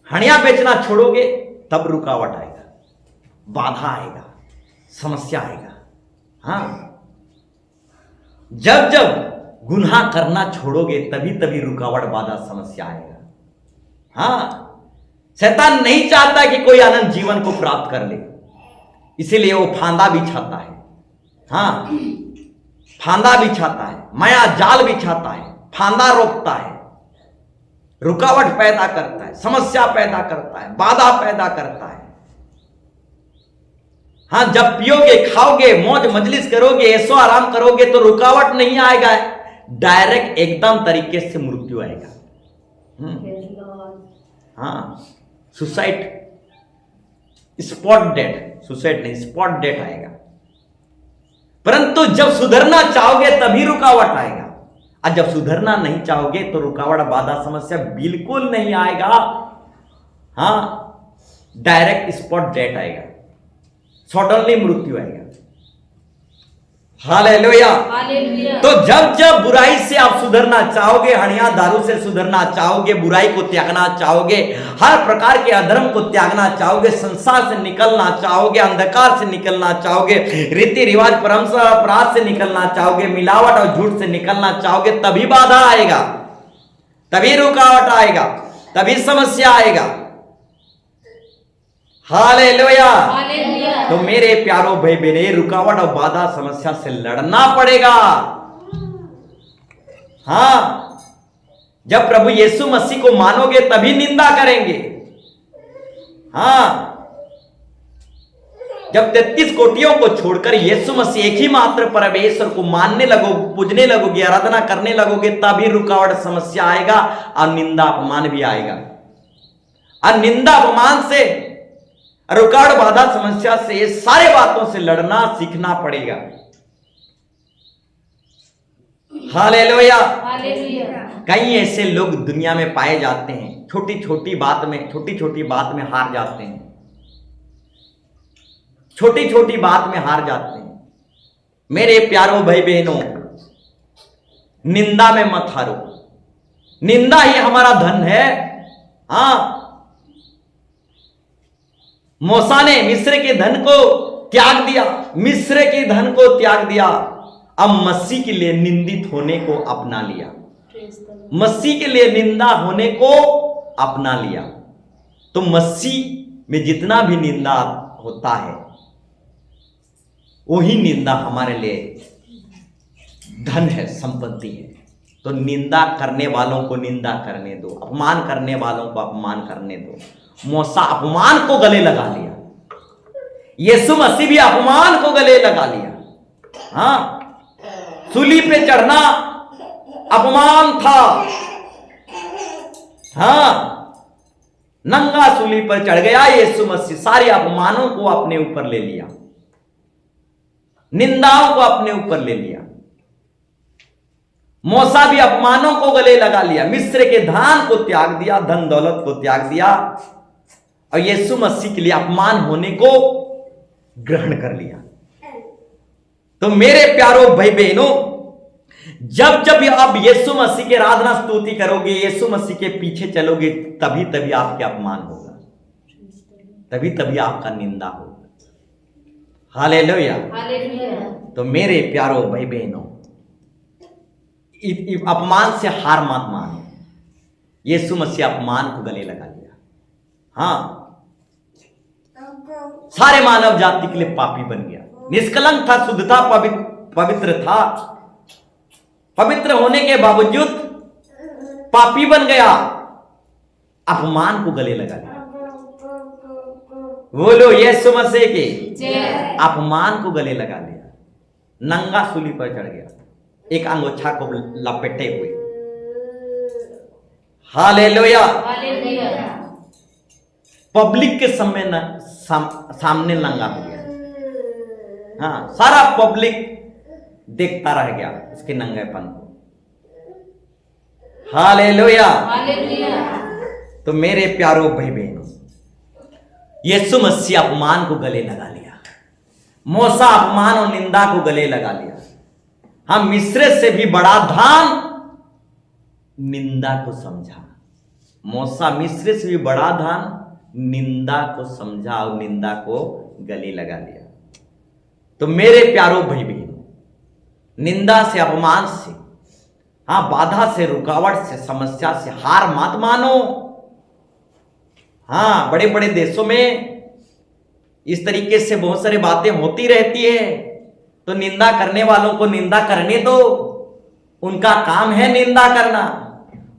हणिया बेचना छोड़ोगे तब रुकावट आएगा, बाधा आएगा, समस्या आएगा। हाँ, जब गुनाह करना छोड़ोगे तभी रुकावट, बाधा, समस्या आएगा। हाँ, शैतान नहीं चाहता कि कोई आनंद जीवन को प्राप्त कर ले, इसीलिए वो फांदा बिछाता है। हाँ, फांदा बिछाता है, माया जाल बिछाता है, फांदा रोकता है, रुकावट पैदा करता है, समस्या पैदा करता है, बाधा पैदा करता है। हाँ, जब पियोगे, खाओगे, मौज मजलिस करोगे, ऐसो आराम करोगे तो रुकावट नहीं आएगा, डायरेक्ट एकदम तरीके से मृत्यु आएगा। हाँ, सुसाइड, स्पॉट डेथ, सुसाइड नहीं, स्पॉट डेथ आएगा। परंतु जब सुधरना चाहोगे तभी रुकावट आएगा, और जब सुधरना नहीं चाहोगे तो रुकावट, बाधा, समस्या बिल्कुल नहीं आएगा। हाँ, डायरेक्ट स्पॉट डेथ आएगा, सडनली मृत्यु आएगा। हालेलुया। तो जब बुराई से आप सुधरना चाहोगे, हणिया दारू से सुधरना चाहोगे, बुराई को त्यागना चाहोगे, हर प्रकार के अधर्म को त्यागना चाहोगे, संसार से निकलना चाहोगे, अंधकार से निकलना चाहोगे, रीति रिवाज, परंपरा, अपराध से निकलना चाहोगे, मिलावट और झूठ से निकलना चाहोगे, तभी बाधा आएगा, तभी रुकावट आएगा, तभी समस्या आएगा। हालेलुया। तो मेरे प्यारो भाई बहने, रुकावट और बाधा, समस्या से लड़ना पड़ेगा। हाँ, जब प्रभु यीशु मसीह को मानोगे तभी निंदा करेंगे। हाँ, जब 33 कोटियों को छोड़कर यीशु मसीह एक ही मात्र परमेश्वर को मानने लगो, पूजने लगोगे, आराधना करने लगोगे, तभी रुकावट, समस्या आएगा और निंदा अपमान भी आएगा। और निंदा अपमान से, रुकावट, बाधा, समस्या से, ये सारे बातों से लड़ना सीखना पड़ेगा। हालेलुया। कई ऐसे लोग दुनिया में पाए जाते हैं, छोटी छोटी बात में हार जाते हैं, छोटी छोटी बात में हार जाते हैं। मेरे प्यारों भाई बहनों, निंदा में मत हारो, निंदा ही हमारा धन है। हाँ, मूसा ने मिस्र के धन को त्याग दिया, अब मसीह के लिए निंदित होने को अपना लिया। मसीह के लिए निंदा होने को अपना लिया। तो मसीह में जितना भी निंदा होता है वही निंदा हमारे लिए धन है, संपत्ति है। तो निंदा करने वालों को निंदा करने दो, अपमान करने वालों को अपमान करने दो। मूसा अपमान को गले लगा लिया, यीशु मसीह भी अपमान को गले लगा लिया। हाँ, सूली पे चढ़ना अपमान था। हाँ, नंगा सूली पर चढ़ गया यीशु मसीह, सारे अपमानों को अपने ऊपर ले लिया, निंदाओं को अपने ऊपर ले लिया। मूसा भी अपमानों को गले लगा लिया, मिस्र के धान को त्याग दिया, धन दौलत को त्याग दिया और यीशु मसीह के लिए अपमान होने को ग्रहण कर लिया। तो मेरे प्यारो भाई बहनों, जब जब आप यीशु मसीह के आराधना स्तुति करोगे, यीशु मसीह के पीछे चलोगे, तभी तभी आपके अपमान होगा, तभी तभी आपका निंदा होगा। हालेलुया। तो मेरे प्यारो भाई बहनों, अपमान से हार मत मानो। यीशु मसीह अपमान को गले लगा लिया। हाँ, सारे मानव जाति के लिए पापी बन गया, निष्कलंक था, शुद्ध था, पवित्र था। पवित्र होने के बावजूद पापी बन गया, अपमान को गले लगा लिया। बोलो यीशु मसीह के अपमान को गले लगा लिया, नंगा सूली पर चढ़ गया, एक अंगोछा को लपेटे हुए। हालेलुया। पब्लिक के सामने नंगा हो गया। हाँ, सारा पब्लिक देखता रह गया उसके नंगेपन को। हालेलुया। तो मेरे प्यारो भाई बहनों, यीशु मसीह अपमान को गले लगा लिया, मूसा अपमान और निंदा को गले लगा लिया। हम मिस्र से भी बड़ा धान निंदा को समझा। मूसा मिस्र से भी बड़ा धान निंदा को समझा और निंदा को गले लगा लिया। तो मेरे प्यारो भाई बहनों, निंदा से, अपमान से, हाँ, बाधा से, रुकावट से, समस्या से हार मत मानो। हाँ, बड़े बड़े देशों में इस तरीके से बहुत सारी बातें होती रहती है। तो निंदा करने वालों को निंदा करने दो, उनका काम है निंदा करना,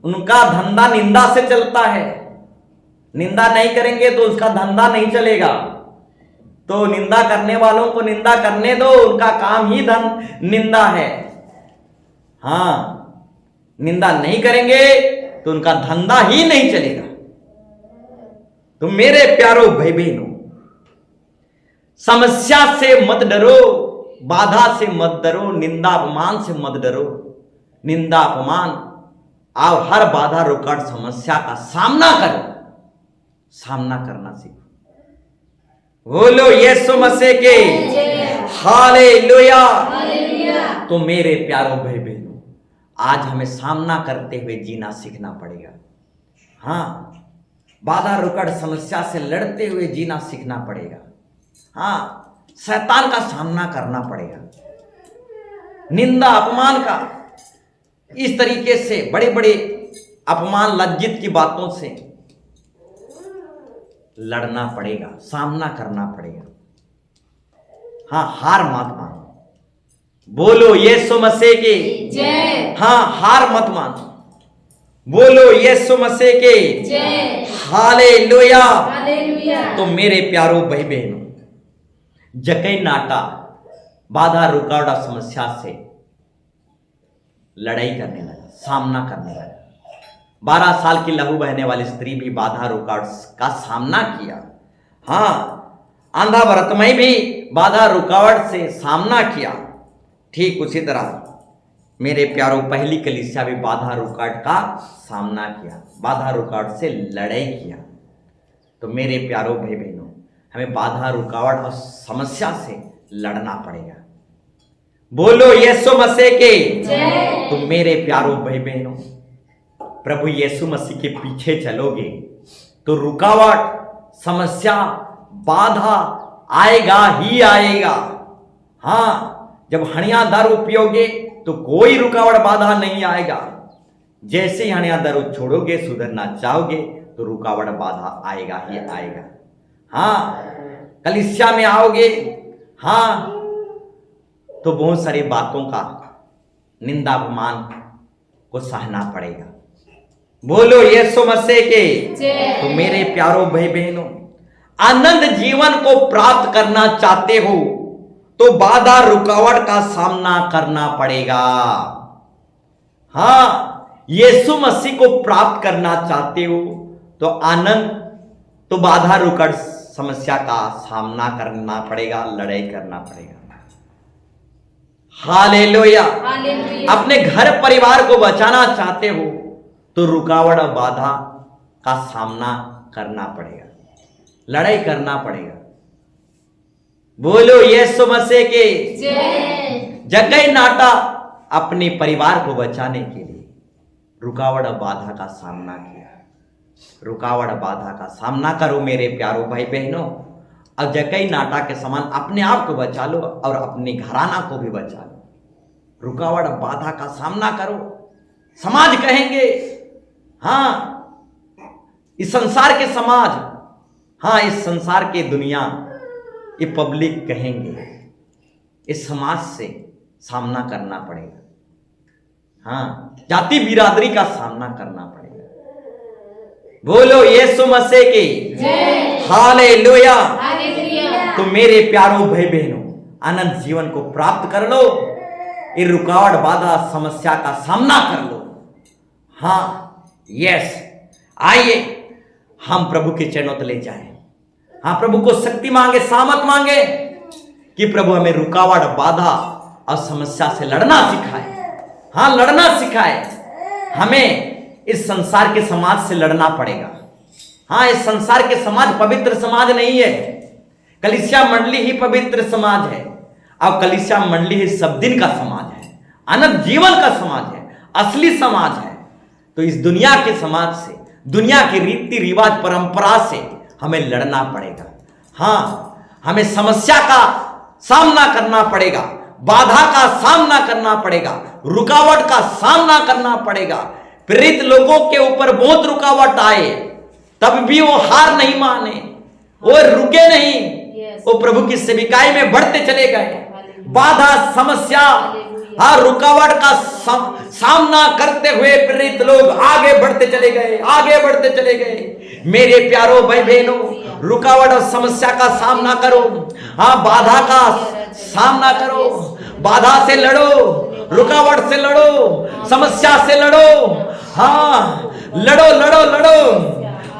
उनका धंधा निंदा से चलता है। निंदा नहीं करेंगे तो उसका धंधा नहीं चलेगा। तो निंदा करने वालों को निंदा करने दो, उनका काम ही निंदा है। हाँ, निंदा नहीं करेंगे तो उनका धंधा ही नहीं चलेगा। तो मेरे प्यारो भाई बहनों, समस्या से मत डरो, बाधा से मत डरो, निंदा अपमान से मत डरो। निंदा अपमान, आप हर बाधा रुकावट समस्या का सामना करो, सामना करना सीखो। बोलो यीशु मसीह के हालेलुया। तो मेरे प्यारो भाई बहनों, आज हमें सामना करते हुए जीना सीखना पड़ेगा। हाँ, बाधा रुकावट समस्या से लड़ते हुए जीना सीखना पड़ेगा। हाँ, शैतान का सामना करना पड़ेगा, निंदा अपमान का, इस तरीके से बड़े बड़े अपमान लज्जित की बातों से लड़ना पड़ेगा, सामना करना पड़ेगा। हाँ, हार मत मानो। बोलो यीशु मसीह के जय। हाँ, हार मत मानो। बोलो यीशु मसीह के जय। हालेलुया। तो मेरे प्यारो भाई बहनों, जकै नाटा बाधा रुकावट समस्या से लड़ाई करने लगा, सामना करने लगा। 12 साल की लहू बहने वाली स्त्री भी बाधा रुकावट का सामना किया। हाँ, आंधा भरतमई भी बाधा रुकावट से सामना किया। ठीक उसी तरह मेरे प्यारों, पहली कलीसिया भी बाधा रुकावट का सामना किया, बाधा रुकावट से लड़ाई किया। तो मेरे प्यारों भाई बहनों, हमें बाधा रुकावट और समस्या से लड़ना पड़ेगा। बोलो यीशु मसीह के जय। तो मेरे प्यारों भाई बहनों, प्रभु यीशु मसीह के पीछे चलोगे तो रुकावट, समस्या, बाधा आएगा ही आएगा। हाँ, जब हणिया दारू पियोगे तो कोई रुकावट बाधा नहीं आएगा। जैसे ही यहाँ दर छोड़ोगे, सुधरना चाहोगे तो रुकावट बाधा आएगा ही आएगा। हाँ, कलीसिया में आओगे, हाँ, तो बहुत सारी बातों का निंदा अपमान को सहना पड़ेगा। बोलो यीशु मसीह के। तो मेरे प्यारो भाई बहनों, आनंद जीवन को प्राप्त करना चाहते हो तो बाधा रुकावट का सामना करना पड़ेगा। हाँ, यीशु मसीह को प्राप्त करना चाहते हो तो आनंद, तो बाधा रुकावट समस्या का सामना करना पड़ेगा, लड़ाई करना पड़ेगा। हालेलुया। अपने घर परिवार को बचाना चाहते हो तो रुकावट और बाधा का सामना करना पड़ेगा, लड़ाई करना पड़ेगा। बोलो यीशु मसीह के। जक्कई नाटा अपने परिवार को बचाने के लिए रुकावट और बाधा का सामना किया। रुकावट और बाधा का सामना करो मेरे प्यारो भाई बहनों, और जक्कई नाटा के समान अपने आप को बचा लो और अपने घराना को भी बचा लो। रुकावट और बाधा का सामना करो। समाज कहेंगे, हाँ, इस संसार के समाज, हाँ, इस संसार के दुनिया, ये पब्लिक कहेंगे, इस समाज से सामना करना पड़ेगा। हाँ, जाति बिरादरी का सामना करना पड़ेगा। बोलो यीशु मसीह की। हालेलुया। तो मेरे प्यारो भाई बहनों, अनंत जीवन को प्राप्त कर लो, ये रुकावट बाधा समस्या का सामना कर लो। हाँ, यस, आइए हम प्रभु के चरणों तले जाएं। हाँ, प्रभु को शक्ति मांगे, सामर्थ मांगे कि प्रभु हमें रुकावट बाधा और समस्या से लड़ना सिखाए। हाँ, लड़ना सिखाए। हमें इस संसार के समाज से लड़ना पड़ेगा। हाँ, इस संसार के समाज पवित्र समाज नहीं है। कलीसिया मंडली ही पवित्र समाज है, और कलीसिया मंडली ही सब दिन का समाज है, अनंत जीवन का समाज है, असली समाज है। तो इस दुनिया के समाज से, दुनिया के रीति रिवाज परंपरा से हमें लड़ना पड़ेगा। हाँ, हमें समस्या का सामना करना पड़ेगा, बाधा का सामना करना पड़ेगा, रुकावट का सामना करना पड़ेगा। प्रेरित लोगों के ऊपर बहुत रुकावट आए, तब भी वो हार नहीं माने, वो रुके नहीं, वो प्रभु की सेविकाई में बढ़ते चले गए। बाधा, समस्या, हाँ, रुकावट का सामना करते हुए प्रेरित लोग आगे बढ़ते चले गए, आगे बढ़ते चले गए। मेरे प्यारो भाई बहनों, रुकावट और समस्या का सामना करो। हाँ, बाधा का सामना करो, बाधा से लड़ो, रुकावट से लड़ो, समस्या से लड़ो। हाँ, लड़ो लड़ो लड़ो,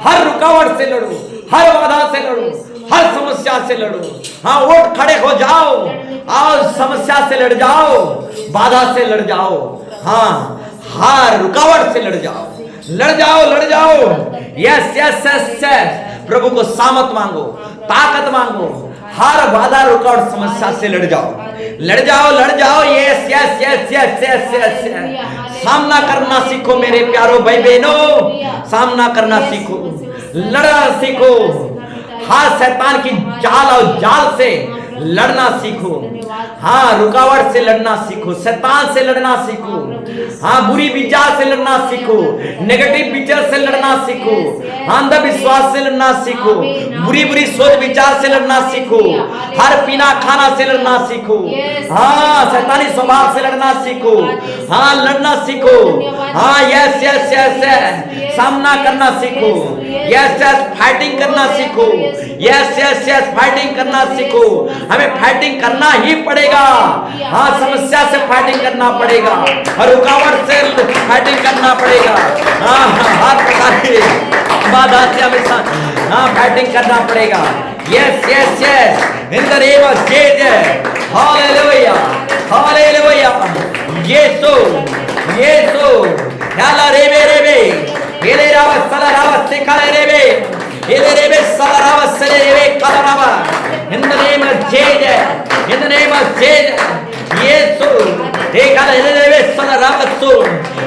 हर रुकावट से लड़ो, हर बाधा से लड़ो, हर समस्या से लड़ो। हाँ, उठ खड़े हो जाओ और समस्या से लड़ जाओ, बाधा से लड़ जाओ। हाँ, हर रुकावट से लड़ जाओ, लड़ जाओ, लड़ जाओ। यस यस यस यस, प्रभु को सामर्थ मांगो, ताकत मांगो, हर बाधा रुकावट समस्या से लड़ जाओ, लड़ जाओ, लड़ जाओ। Yes yes yes yes yes yes, सामना करना सीखो मेरे प्यारो भाई बहनों, सामना करना सीखो, लड़ना सीखो। हाँ, शैतान की जाल और जाल से लड़ना सीखो। हाँ, रुकावट से लड़ना सीखो, शैतान से लड़ना सीखो। हाँ, बुरी विचार से लड़ना सीखो, नेगेटिव विचार से लड़ना सीखो, अंधविश्वास से लड़ना सीखो, बुरी बुरी सोच विचार से लड़ना सीखो, हर पीना खाना से लड़ना सीखो। हाँ, शैतानी स्वभाव से लड़ना सीखो। हाँ, लड़ना सीखो। हाँ, यस यस यस, सामना करना सीखो। यस यस, फाइटिंग करना सीखो। यस यस यस, फाइटिंग करना सीखो। हमें फाइटिंग करना ही पड़ेगा। हाँ, समस्या से फाइटिंग करना पड़ेगा और रुकावट से फाइटिंग करना पड़ेगा। हाँ, हर प्रकार की बाधा से हमेशा हाँ फाइटिंग करना पड़ेगा। Yes yes yes, in the name of Jesus, hallelujah hallelujah. Yeshu Yeshu, याला रेबे रेबे, येले रावा सला रावा से काले रेबे, येले रेबे सला रावा से रेबे काला रावा। In the name of Jesus, in the name of Jesus, Jesus, in the name of Jesus,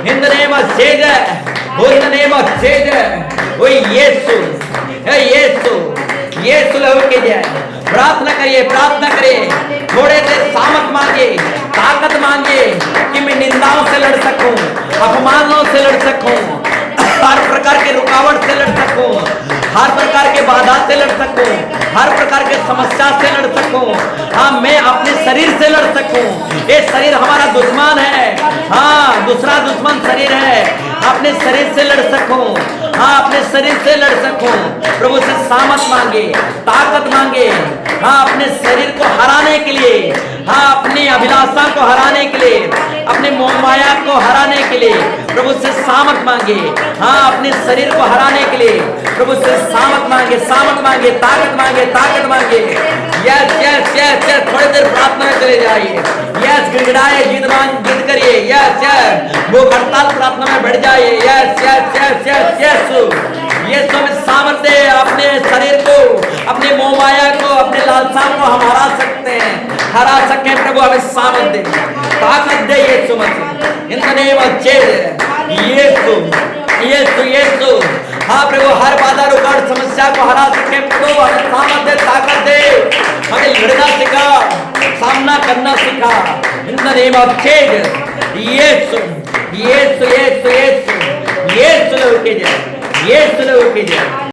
in the name of Jesus, oh in the name of Jesus, oh Jesus, hey Jesus, ये सुलह के जय। प्रार्थना करिए, प्रार्थना करिए, थोड़े देर सामर्थ मांगे, ताकत मांगे कि मैं निंदाओं से लड़ सकूं, अपमानों से लड़ सकूं, हर प्रकार के रुकावट से लड़ सकूं, हर प्रकार के बाधा से लड़ सकूं, हर प्रकार के समस्या से लड़ सकूं। हाँ, मैं अपने शरीर से लड़ सकूं। ये शरीर हमारा दुश्मन है। हाँ, दूसरा दुश्मन शरीर है। अपने शरीर से लड़ सकूं। हाँ, अपने शरीर से लड़ सकूं। प्रभु से सामर्थ मांगे, ताकत मांगे। हाँ, अपने शरीर को हराने के लिए, हाँ, अपनी अभिलाषा को हराने के लिए, अपने मोह माया को हराने के लिए प्रभु से सामर्थ मांगे। हाँ, अपने शरीर को हराने के लिए प्रभु से सामर्थ मांगे, सामर्थ मांगे, ताकत मांगे, ताकत मांगे। यस यस यस यस, थोड़ी देर प्रार्थना में चले जाइए। यस, गिड़गिड़ाए, जिद करिए। यस यस, वो हड़ताल प्रार्थना में बढ़ जाइए। Yes yes yes yes yes, ये सब सामर्थ्य है। अपने शरीर को, अपने मोह माया को, अपने लालसा को हम हरा सकते हैं, हरा सके। प्रभु हमें सामर्थ दे, ताकत दे Yeshu Masih, in the name of Jesus. Yeshu Yeshu Yeshu, हाँ प्रभु, हर बाधा रुकावट समस्या को हरा सके। प्रभु हमें सामर्थ दे, ताकत दे, हमें लड़ना सिखा, सामना करना सिखा, in the name of Jesus. Yeshu Yeshu Yeshu Yeshu, Yeshu लोग के जय, यीशु लोग के जय।